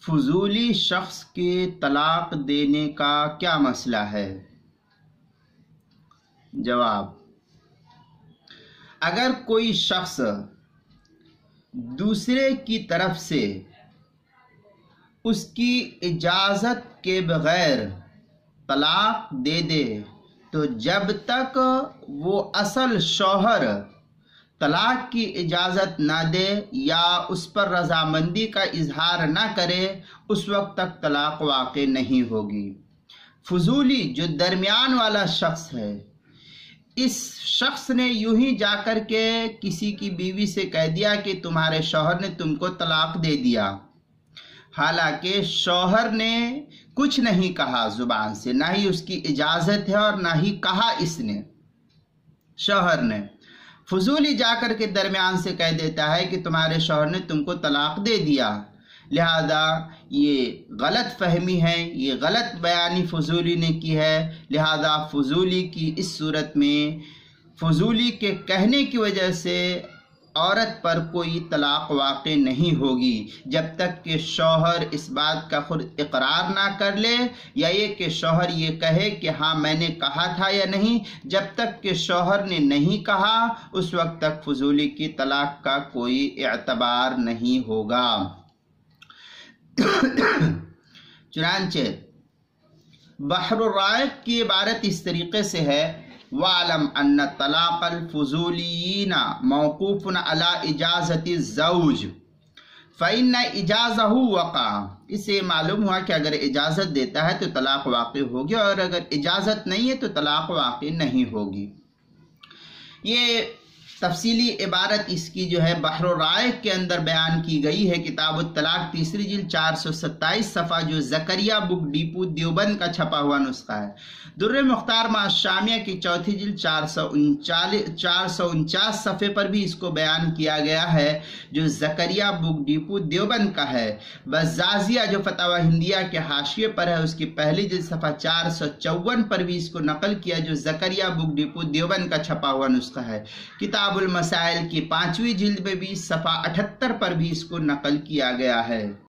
فضولی شخص کے طلاق دینے کا کیا مسئلہ ہے؟ جواب: اگر کوئی شخص دوسرے کی طرف سے اس کی اجازت کے بغیر طلاق دے دے تو جب تک وہ اصل شوہر طلاق کی اجازت نہ دے یا اس پر رضامندی کا اظہار نہ کرے اس وقت تک طلاق واقع نہیں ہوگی۔ فضولی جو درمیان والا شخص ہے، اس شخص نے یوں ہی جا کر کے کسی کی بیوی سے کہہ دیا کہ تمہارے شوہر نے تم کو طلاق دے دیا، حالانکہ شوہر نے کچھ نہیں کہا زبان سے، نہ ہی اس کی اجازت ہے اور نہ ہی کہا اس نے، شوہر نے۔ فضولی جا کر کے درمیان سے کہہ دیتا ہے کہ تمہارے شوہر نے تم کو طلاق دے دیا، لہذا یہ غلط فہمی ہے، یہ غلط بیانی فضولی نے کی ہے، لہذا فضولی کی اس صورت میں فضولی کے کہنے کی وجہ سے عورت پر کوئی طلاق واقع نہیں ہوگی جب تک کہ شوہر اس بات کا خود اقرار نہ کر لے، یا یہ کہ شوہر یہ کہے کہ ہاں میں نے کہا تھا یا نہیں۔ جب تک کہ شوہر نے نہیں کہا اس وقت تک فضولی کی طلاق کا کوئی اعتبار نہیں ہوگا۔ چنانچہ بحر الرائق کی عبارت اس طریقے سے ہے: وَعْلَمْ أَنَّ طَلَاقَ الْفُضُولِيِّينَ مَوْقُوفٌ عَلَىٰ إِجَازَةِ الزَّوْجِ فَإِنَّ إِجَازَهُ وَقَعَ۔ اس سے معلوم ہوا کہ اگر اجازت دیتا ہے تو طلاق واقع ہوگی، اور اگر اجازت نہیں ہے تو طلاق واقع نہیں ہوگی۔ یہ تفصیلی عبارت اس کی جو ہے بحر الرائق کے اندر بیان کی گئی ہے، کتاب الطلاق تیسری جلد 427 صفحہ، جو زکریا بک ڈیپو دیوبند کا چھپا ہوا نسخہ ہے۔ در مختار مع الشامیہ کی چوتھی جلد 449 صفحے پر بھی اس کو بیان کیا گیا ہے، جو زکریا بک ڈیپو دیوبند کا ہے۔ بزازیہ جو فتاوی ہندیہ کے حاشیے پر ہے، اس کی پہلی جلد صفحہ 454 پر بھی اس کو نقل کیا، جو زکریا بک ڈیپو دیوبند کا چھپا ہوا نسخہ ہے۔ کتاب المسائل کی 5ویں جلد میں بھی صفحہ 78 پر بھی اس کو نقل کیا گیا ہے۔